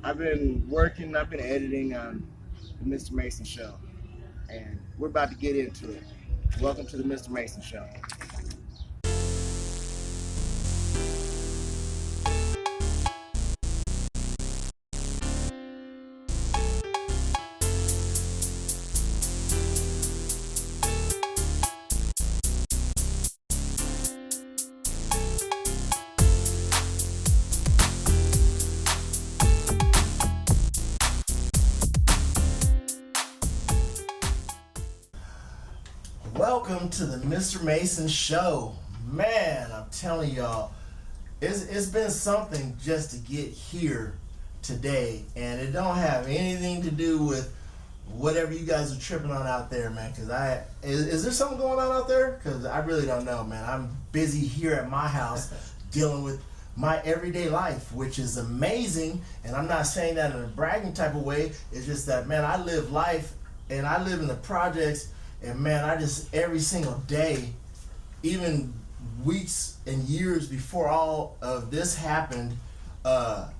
I've been working, I've been editing on the Mr. Mason Show, and we're about to get into it. Welcome to the Mr. Mason Show. Welcome to the Mr. Mason Show. Man, I'm telling y'all, it's been something just to get here today, and it don't have anything to do with whatever you guys are tripping on out there, man. Cause is there something going on out there? Cause I really don't know, man. I'm busy here at my house dealing with my everyday life, which is amazing. And I'm not saying that in a bragging type of way. It's just that, man, I live life, and I live in the projects. And man, I just every single day, even weeks and years before all of this happened, my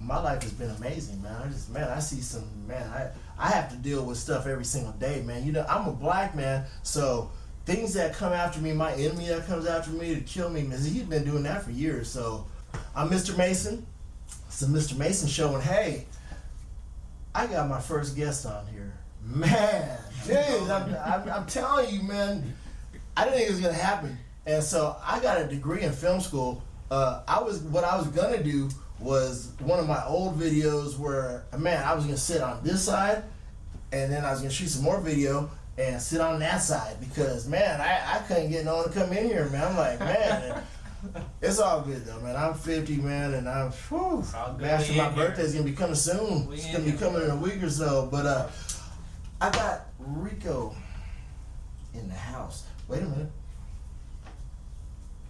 life has been amazing, man. I see some, man, I have to deal with stuff every single day, man. You know, I'm a black man, so things that come after me, my enemy that comes after me to kill me, man, he's been doing that for years. So I'm Mr. Mason. It's the Mr. Mason Show, and hey, I got my first guest on here. Man, geez, I'm telling you, man, I didn't think it was gonna happen, and so I got a degree in film school. What I was gonna do was one of my old videos where, man, I was gonna sit on this side, and then I was gonna shoot some more video and sit on that side because, man, I couldn't get no one to come in here, man. I'm like, man, it's all good though, man. I'm 50, man, and I'm, actually my birthday's gonna be coming soon. It's gonna be coming in a week or so, but I got Rico in the house. Wait a minute.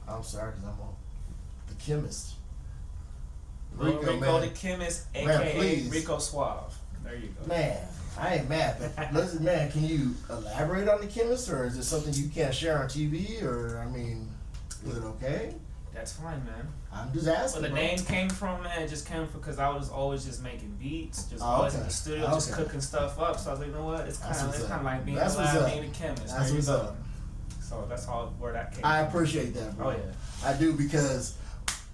I'm sorry, because I'm on the Chemist. Rico the Chemist, a.k.a. Ricoswauvlife. There you go. Man, I ain't mad. But listen, man, can you elaborate on the Chemist, or is it something you can't share on TV? Or, I mean, is it okay? That's fine, man. I'm just asking. Where the name came from, man, it just came from because I was always just making beats, was in the studio, just cooking stuff up. So I was like, you know what? It's kind of like being alive, being a chemist. That's what's up. So that's all where that came I appreciate that, bro. Oh yeah, I do, because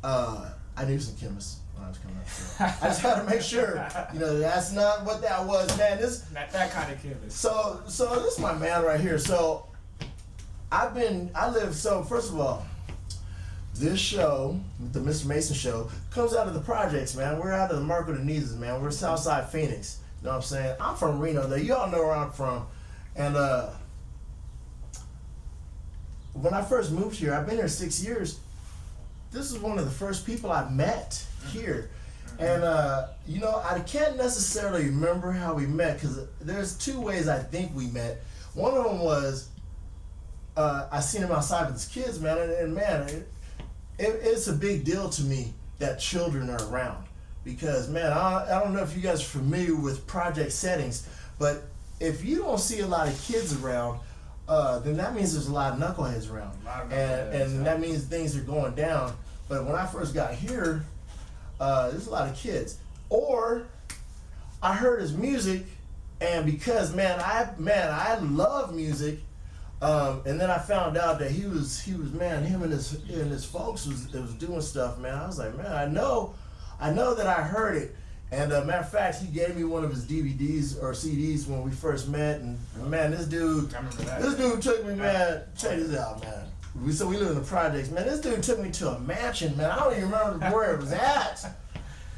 I knew some chemists when I was coming up. So I just got to make sure, you know, that's not what that was, man. This not that kind of chemist. So this is my man right here. So first of all, this show, the Mr. Mason Show, comes out of the projects, man. We're out of the Marco de Nizas, man. We're Southside Phoenix. You know what I'm saying? I'm from Reno, though. You all know where I'm from. And when I first moved here, I've been here 6 years. This is one of the first people I met here. And, you know, I can't necessarily remember how we met, because there's two ways I think we met. One of them was I seen him outside with his kids, man. And man, it's a big deal to me that children are around, because, man, I don't know if you guys are familiar with project settings, but if you don't see a lot of kids around, then that means there's a lot of knuckleheads around, and that means things are going down. But when I first got here, there's a lot of kids. Or I heard his music, and because, man, I love music. And then I found out that he was man, him and his folks was doing stuff, man. I was like, man, I know that I heard it. And matter of fact, he gave me one of his DVDs or CDs when we first met. And man, this dude took me, man. Check this out, man. We live in the projects, man. This dude took me to a mansion, man. I don't even remember where it was at.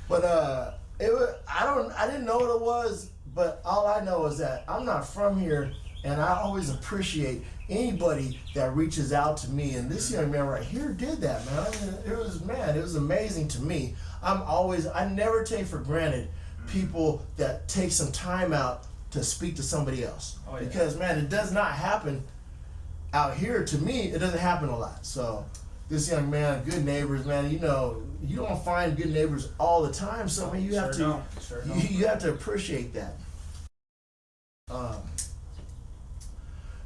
But I didn't know what it was. But all I know is that I'm not from here. And I always appreciate anybody that reaches out to me. And this young man right here did that, man. I mean, it was amazing to me. I never take for granted people that take some time out to speak to somebody else. Oh, yeah. Because, man, it does not happen out here. To me, it doesn't happen a lot. So this young man, good neighbors, man, you know, you don't find good neighbors all the time. So, man, you have to appreciate that.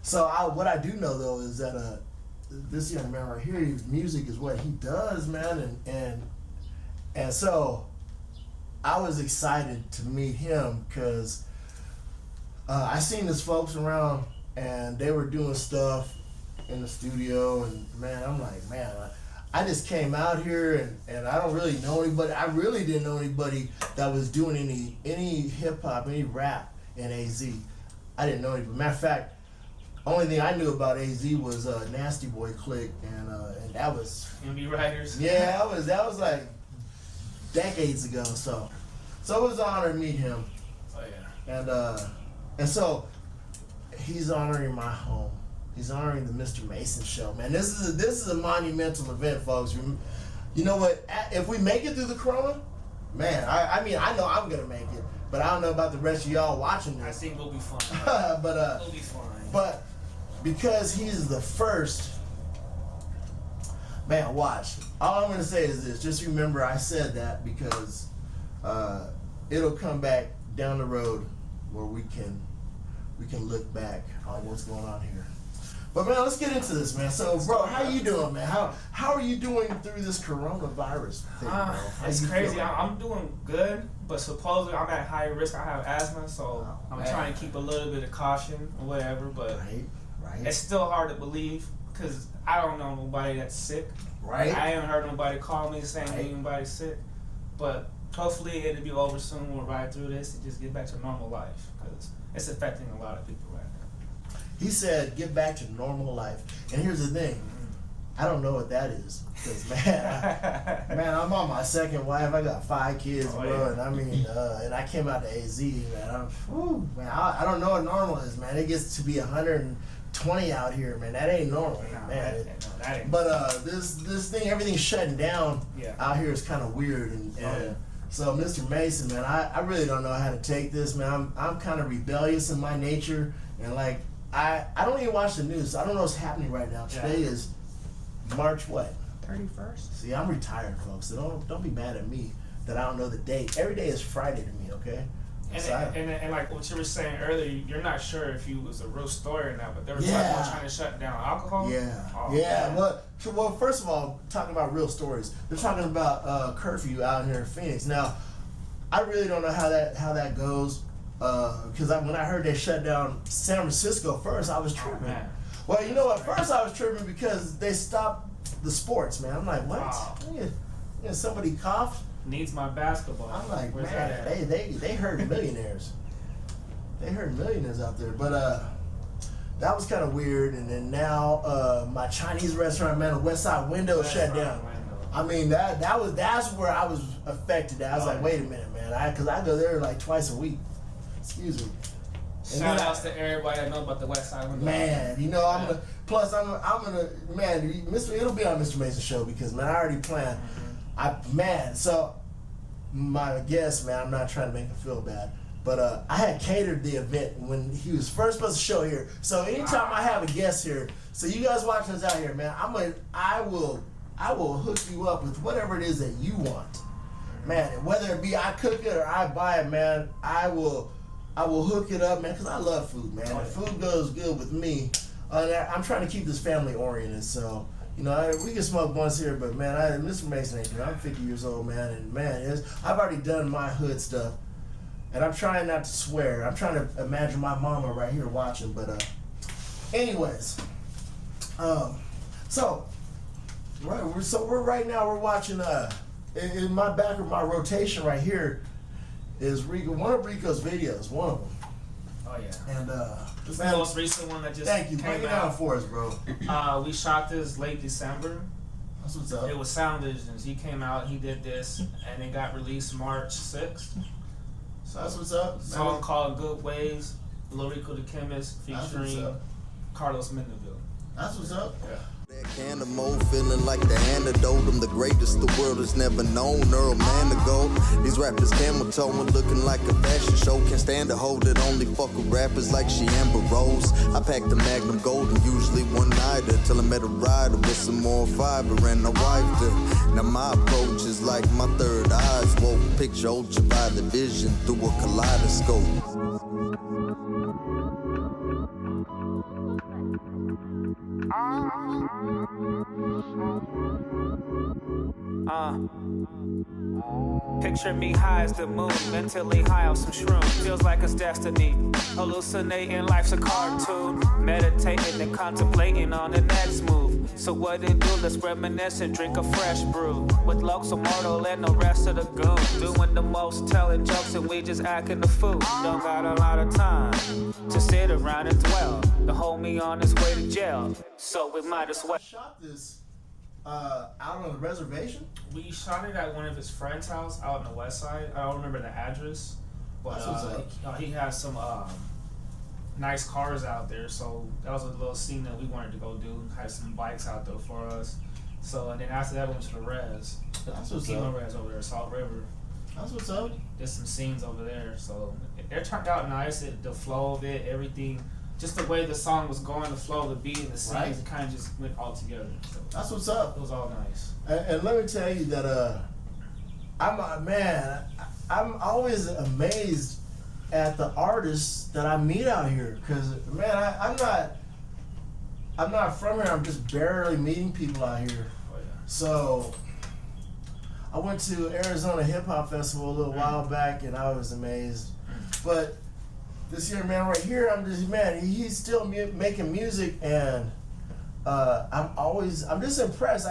So what I do know, though, is that this young man right here, his music is what he does, man, and so I was excited to meet him because I seen his folks around and they were doing stuff in the studio, and man, I'm like, man, I just came out here and I don't really know anybody. I really didn't know anybody that was doing any hip hop, any rap in AZ. I didn't know anybody. Matter of fact, only thing I knew about AZ was Nasty Boy Clique, and that was MB Writers. Yeah, that was like decades ago. So it was an honor to meet him. Oh yeah. And so he's honoring my home. He's honoring the Mr. Mason show, man. This is a monumental event, folks. You know what? If we make it through the corona, man, I mean, I know I'm gonna make it, but I don't know about the rest of y'all watching this. I think we'll be fine. We'll be fine. But because he's the first, man, watch. All I'm gonna say is this: just remember, I said that because it'll come back down the road where we can look back on what's going on here. But man, let's get into this, man. So, bro, how you doing, man? How are you doing through this coronavirus thing, bro? It's crazy. I'm doing good, but supposedly I'm at high risk. I have asthma, so I'm trying to keep a little bit of caution or whatever. But right. It's still hard to believe because I don't know nobody that's sick. Right. I haven't heard nobody call me saying anybody's sick. But hopefully it'll be over soon. We'll ride through this and just get back to normal life because it's affecting a lot of people right now. He said, get back to normal life. And here's the thing. I don't know what that is. Because, man, I'm on my second wife. I got 5 kids, bro. Yeah. And I mean, and I came out to AZ, man. I don't know what normal is, man. It gets to be 120 out here, man. That ain't normal, man. That ain't. But this thing, everything's shutting down out here is kind of weird. And so, Mr. Mason, man, I really don't know how to take this, man. I'm kind of rebellious in my nature. And, like, I don't even watch the news. I don't know what's happening right now. Today is March what? 31st. See, I'm retired, folks. So don't be mad at me that I don't know the date. Every day is Friday to me, okay? And like what you were saying earlier, you're not sure if you was a real story or not, but they were trying to shut down alcohol. Well, first of all, talking about real stories, they're talking about curfew out here in Phoenix. Now, I really don't know how that goes. Because when I heard they shut down San Francisco first, I was tripping. Well, you know what? First I was tripping because they stopped the sports, man. I'm like, what? Wow. Yeah, somebody coughed. Needs my basketball. I'm like, where's man, they hurt millionaires. They hurt millionaires out there. But that was kind of weird. And then now my Chinese restaurant, man, the West Side Window shut down. I mean, that's where I was affected. I was like, wait a minute, man, because I go there like twice a week. Excuse me. Shout outs to everybody that knows about the West Side Window. Man, you know, I'm gonna, man, it'll be on Mr. Mason's show because, man, I already planned. So my guest, man, I'm not trying to make him feel bad, but I had catered the event when he was first supposed to show here. So anytime I have a guest here, so you guys watching us out here, man, I will hook you up with whatever it is that you want, man. And whether it be I cook it or I buy it, man, I will hook it up, man, because I love food, man. And food goes good with me. I'm trying to keep this family oriented, so, you know, we can smoke blunts here, but, man, Mr. Mason ain't here. I'm 50 years old, man, and, man, I've already done my hood stuff, and I'm trying not to swear. I'm trying to imagine my mama right here watching, but, anyways, we're right now, we're watching, in my back of my rotation right here, is Rico, one of Rico's videos, one of them. Oh yeah. And this is the most recent one that just came Break it down for us, bro. We shot this late December. That's what's up. It was Sound Visions. He came out, he did this, and it got released March 6th. So that's what's up. Song called Good Ways, Lilrico the Chemist featuring Carlos Mendeville. That's what's up. Yeah. That can of mo feeling like the antidote. I'm the greatest the world has never known. Earl man ago. These rappers camel toeing, looking like a fashion show. Can't stand to hold it. Only fuck with rappers like she Amber Rose. I packed the Magnum Golden, usually one nighter, till I met a rider with some more fiber and I wiped her. Now my approach is like my third eyes. Woke picture ultraviolet vision through a kaleidoscope. Picture me high as the moon, mentally high on some shrooms. Feels like it's destiny. Hallucinating, life's a cartoon. Meditating and contemplating on the next move. So what it do? Let's reminisce and drink a fresh brew. With Local Mortal and the rest of the goons. Doing the most, telling jokes, and we just acting the fool. Don't got a lot of time to sit around and dwell. The homie on his way to jail, so we might as well. Shot this out on the reservation? We shot it at one of his friend's house out on the west side. I don't remember the address, but he has some nice cars out there. So that was a little scene that we wanted to go do. Had some bikes out there for us. So and then after that we went to the res. That's what's Kima up. Res over there, Salt River. That's what's up. There's some scenes over there. So it turned out nice. The flow of it, everything. Just the way the song was going, the flow, the beat, and the scenes, right. It kind of just went all together. So that's what's up. It was all nice. And let me tell you that I'm always amazed at the artists that I meet out here. Cause man, I'm not from here. I'm just barely meeting people out here. Oh, yeah. So I went to Arizona Hip Hop Festival a little while back, and I was amazed. But this young man right here, he's still making music, and I'm just impressed.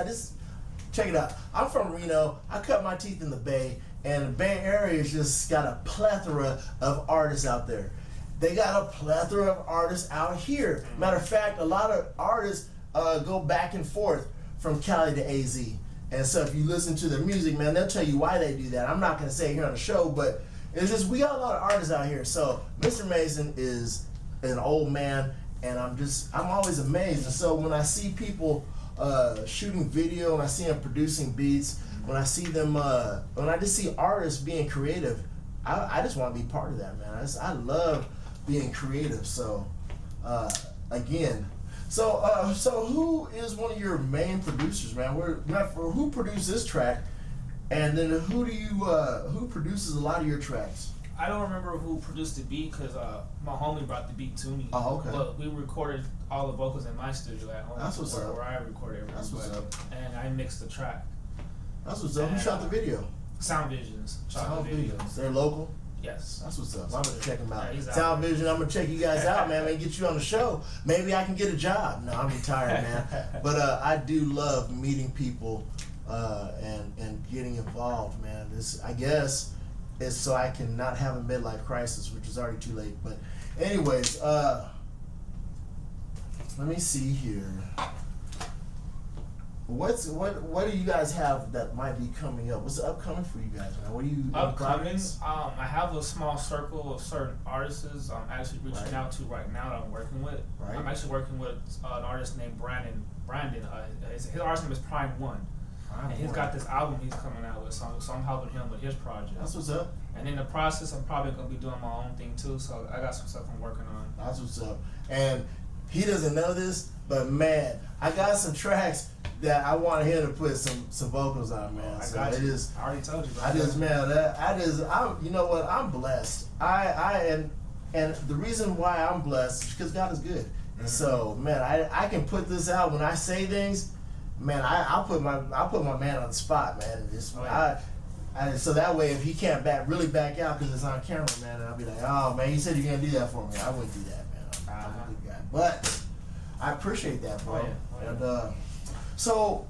Check it out. I'm from Reno. I cut my teeth in the Bay, and the Bay Area has just got a plethora of artists out there. They got a plethora of artists out here. Matter of fact, a lot of artists go back and forth from Cali to AZ. And so if you listen to their music, man, they'll tell you why they do that. I'm not going to say it here on the show, but it's just we got a lot of artists out here. So Mr. Mason is an old man, and I'm always amazed. And so when I see people shooting video, and I see them producing beats, when I see them, when I just see artists being creative, I just want to be part of that, man. I love being creative. So again, so who is one of your main producers, man? Who produced this track? And then who produces a lot of your tracks? I don't remember who produced the beat because my homie brought the beat to me. Oh, okay. But we recorded all the vocals in my studio at home. That's what's up. Where I recorded everything. That's what's up. And I mixed the track. That's what's up. Who shot the video? Sound Visions. Sound Visions. They're local? Yes. That's what's up. I'm going to check them out. Yeah, Sound Vision, I'm going to check you guys out, man. Maybe get you on the show. Maybe I can get a job. No, I'm retired, man. But I do love meeting people and getting involved, man. This, I guess, is so I can not have a midlife crisis, which is already too late. But anyways, let me see here. What do you guys have that might be coming up? What's upcoming for you guys, man? What are you upcoming? I have a small circle of certain artists I'm actually reaching out to right now that I'm working with. Right. I'm actually working with an artist named Brandon. His artist name is Prime One. And he's got this album he's coming out with, so I'm helping him with his project. That's what's up. And in the process, I'm probably going to be doing my own thing too, so I got some stuff I'm working on. That's what's up. And he doesn't know this, but man, I got some tracks that I want him to put some vocals on, man. I got you. I already told you about you know what, I'm blessed. And the reason why I'm blessed is because God is good. And so, man, I can put this out when I say things. Man, I'll put my man on the spot, man. And just, so that way, if he can't really back out because it's on camera, man, and I'll be like, oh man, you said you're gonna do that for me. I wouldn't do that, man. I'm a good guy, but I appreciate that, bro. And so,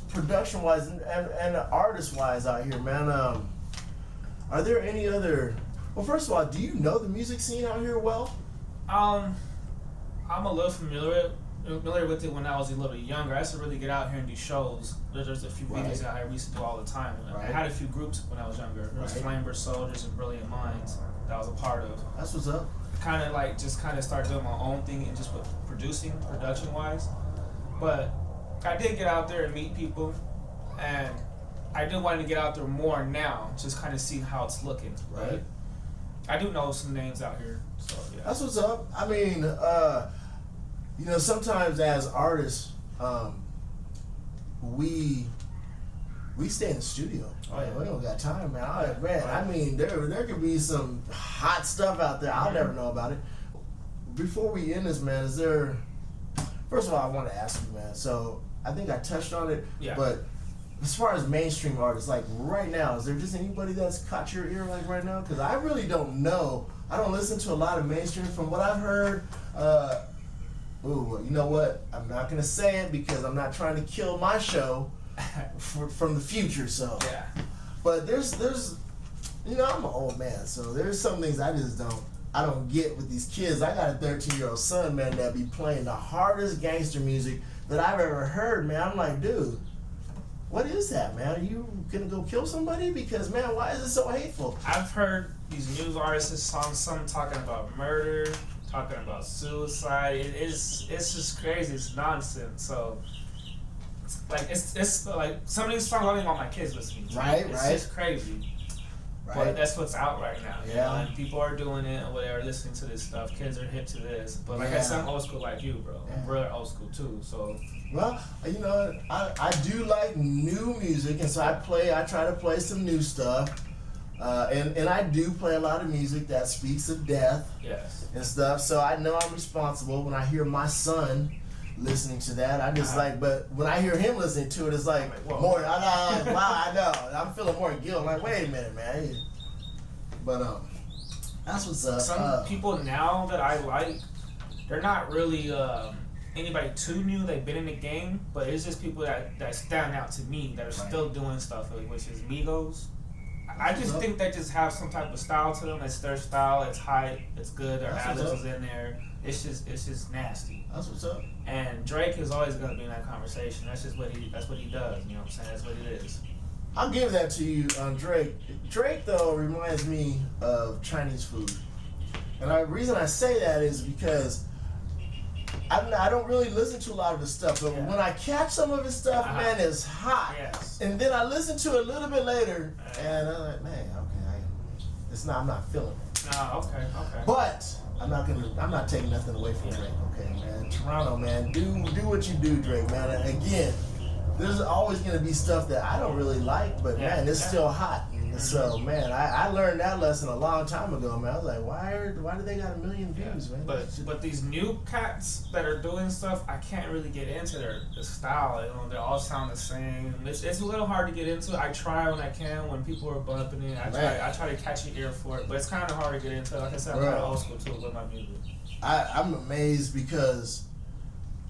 production-wise and artist-wise out here, man, are there any other? Well, first of all, do you know the music scene out here well? I'm a little familiar with it when I was a little younger. I used to really get out here and do shows. There's a few videos out here we used to do all the time. I had a few groups when I was younger. There was Flamebird Soldiers and Brilliant Minds that I was a part of. That's what's up. Kind of started doing my own thing and just with production wise. But I did get out there and meet people, and I do want to get out there more now, just kind of see how it's looking. Right. I do know some names out here, so yeah. That's what's up. I mean, you know, sometimes as artists, we stay in the studio. Oh yeah, we don't got time, man. I mean, there could be some hot stuff out there. I'll never know about it. before we end this, man, is there? First of all, I want to ask you, man. So I think I touched on it, but as far as mainstream artists, like right now, is there just anybody that's caught your ear like right now? Because I really don't know. I don't listen to a lot of mainstream. From what I've heard, you know what? I'm not gonna say it because I'm not trying to kill my show from the future. So but there's I'm an old man, so there's some things I don't get with these kids. I got a 13-year-old son, man, that be playing the hardest gangster music that I've ever heard, man. I'm like, dude, what is that, man? Are you gonna go kill somebody? Because, man, why is it so hateful? I've heard these news artists' songs, some talking about murder, talking about suicide. It's just crazy. It's nonsense. So, it's like some of these songs I don't even want my kids listening to. It's just crazy. But that's what's out right now. You know? And people are doing it and whatever, listening to this stuff. Kids are hip to this. But like I said, I'm old school like you, bro. I'm really old school too. So. Well, I do like new music, and so I try to play some new stuff. And I do play a lot of music that speaks of death and stuff. So I know I'm responsible when I hear my son listening to that. I just but when I hear him listening to it, it's like more. I know. I'm feeling more guilt. I'm like, wait a minute, man. But that's what's up. Some people now that I like, they're not really anybody too new. They've been in the game, but it's just people that stand out to me that are still doing stuff, which is Migos. I just think they just have some type of style to them. It's their style. It's hype. It's good. Their ad-libs is in there. It's just nasty. That's what's up. And Drake is always going to be in that conversation. That's what he does. You know what I'm saying? That's what it is. I'll give that to you on Drake. Drake though reminds me of Chinese food, and the reason I say that is because I don't really listen to a lot of his stuff, but when I catch some of his stuff, man, it's hot. Yes. And then I listen to it a little bit later, and I'm like, man, okay, I'm not feeling it. No, okay. But I'm not taking nothing away from Drake, okay, man. Toronto, man, do what you do, Drake, man. And again, there's always gonna be stuff that I don't really like, but man, it's still hot. So man, I learned that lesson a long time ago, man. I was like, why do they got 1 million views, man? But these new cats that are doing stuff, I can't really get into their style. You know, they all sound the same. It's a little hard to get into. I try when I can when people are bumping it. I try to catch your ear for it, but it's kind of hard to get into. Like I said, I'm kind of old school too with my music. I'm amazed because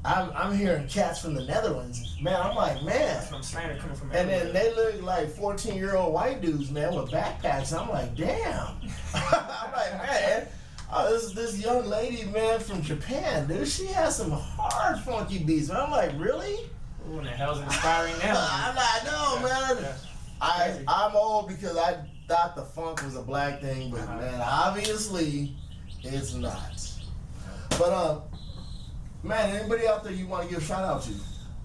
I'm hearing cats from the Netherlands, man. I'm like, man. That's what I'm saying. They're coming from and everywhere. then they look like 14-year-old white dudes, man, with backpacks. I'm like, damn. I'm like, man. Oh, this young lady, man, from Japan, dude. She has some hard, funky beats, man. I'm like, really? Who in the hell's inspiring them? I'm like, no, man. I'm old because I thought the funk was a black thing, but man, obviously, it's not. But man, anybody out there you want to give a shout out to?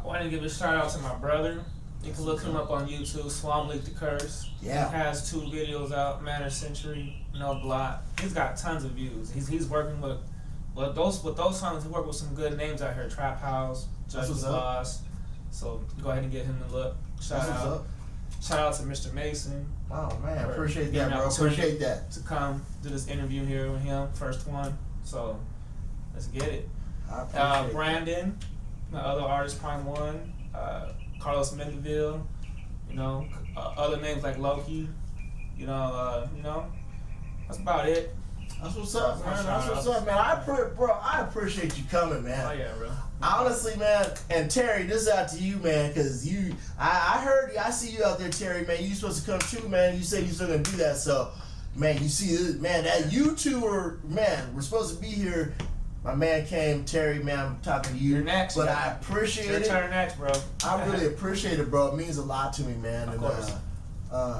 I want to give a shout out to my brother. You can look him up on YouTube, Swauvlife the Curse. Yeah. He has 2 videos out, Manor Century, No Blot. He's got tons of views. He's working with those songs. He worked with some good names out here, Trap House, Judge the Boss. So go ahead and get him to look. Shout out to Mr. Mason. Oh man, appreciate that, bro. Appreciate that. To come do this interview here with him, first one. So let's get it. Brandon, my other artist, Prime One, Carlos Mendeville, other names like Loki, that's about it. That's what's up, man. That's what's up, man. I appreciate you coming, man. Oh yeah, bro. Honestly, man, and Terry, this is out to you, man, because I heard you, I see you out there, Terry, man. You supposed to come too, man. You said you're still gonna do that, so, man, you see this, man, that YouTuber, man, we're supposed to be here. My man came, Terry, man, I'm talking to you. You're next, but man. I appreciate it. Your turn next, bro. I really appreciate it, bro. It means a lot to me, man. Of course.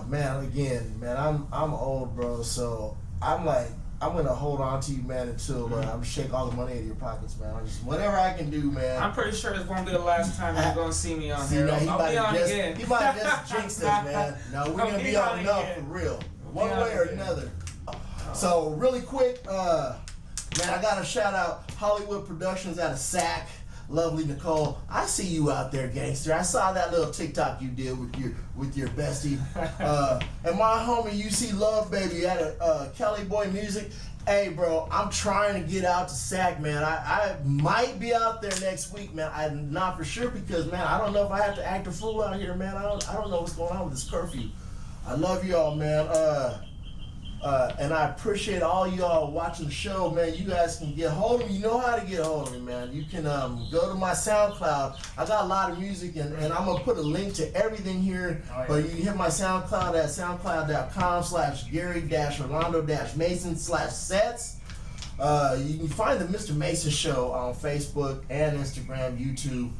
Man, again, man, I'm old, bro, so I'm like, I'm gonna hold on to you, man, until I'm gonna shake all the money out of your pockets, man. Whatever I can do, man. I'm pretty sure it's gonna be the last time you're gonna see me on here. I'll be on again. He might just jinx us, man. No, we're gonna be on enough for real, one way or another. So really quick, man, I gotta shout out Holliewood Promotions out of Sac. Lovely Nicole, I see you out there, gangster. I saw that little TikTok you did with your bestie. And my homie UC Love Baby out of Caliboy Music. Hey, bro, I'm trying to get out to SAC, man. I might be out there next week, man. I'm not for sure because, man, I don't know if I have to act a fool out here, man. I don't know what's going on with this curfew. I love y'all, man. And I appreciate all y'all watching the show, man. You guys can get hold of me. You know how to get hold of me, man. You can go to my SoundCloud. I got a lot of music, and I'm going to put a link to everything here. Oh, yeah. But you can hit my SoundCloud at soundcloud.com/Gary-Rolando-Mason/sets. You can find the Mr. Mason Show on Facebook and Instagram, YouTube.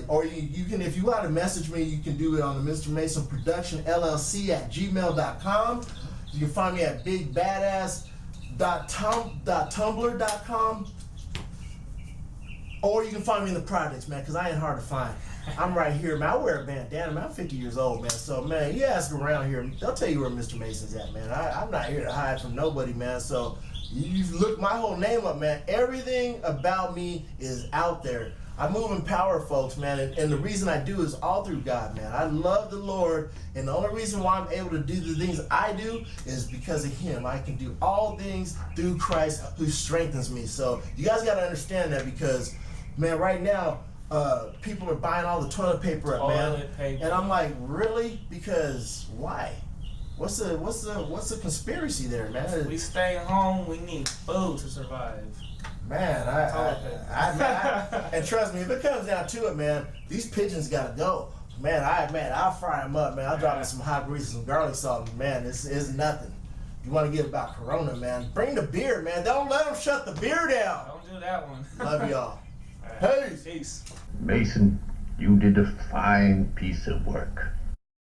Or you can, if you want to message me, you can do it on the Mr. Mason Production LLC at gmail.com. You can find me at bigbadass.tumblr.com. Or you can find me in the projects, man, because I ain't hard to find. I'm right here, man. I wear a bandana, man. I'm 50 years old, man. So, man, you ask around here, they'll tell you where Mr. Mason's at, man. I'm not here to hide from nobody, man. So, you look my whole name up, man. Everything about me is out there. I move in power, folks, man, and the reason I do is all through God, man. I love the Lord, and the only reason why I'm able to do the things I do is because of Him. I can do all things through Christ who strengthens me. So you guys got to understand that because, man, right now, people are buying all the toilet paper up, man, and I'm like, really? Because why? What's the conspiracy there, man? We stay home. We need food to survive. Man, I and trust me, if it comes down to it, man, these pigeons gotta go. Man, I'll fry them up, man. I'll drop in some hot grease and some garlic salt, man. It's nothing. You want to get about Corona, man? Bring the beer, man. Don't let them shut the beer down. Don't do that one. Love y'all. Right. Peace. Mason, you did a fine piece of work.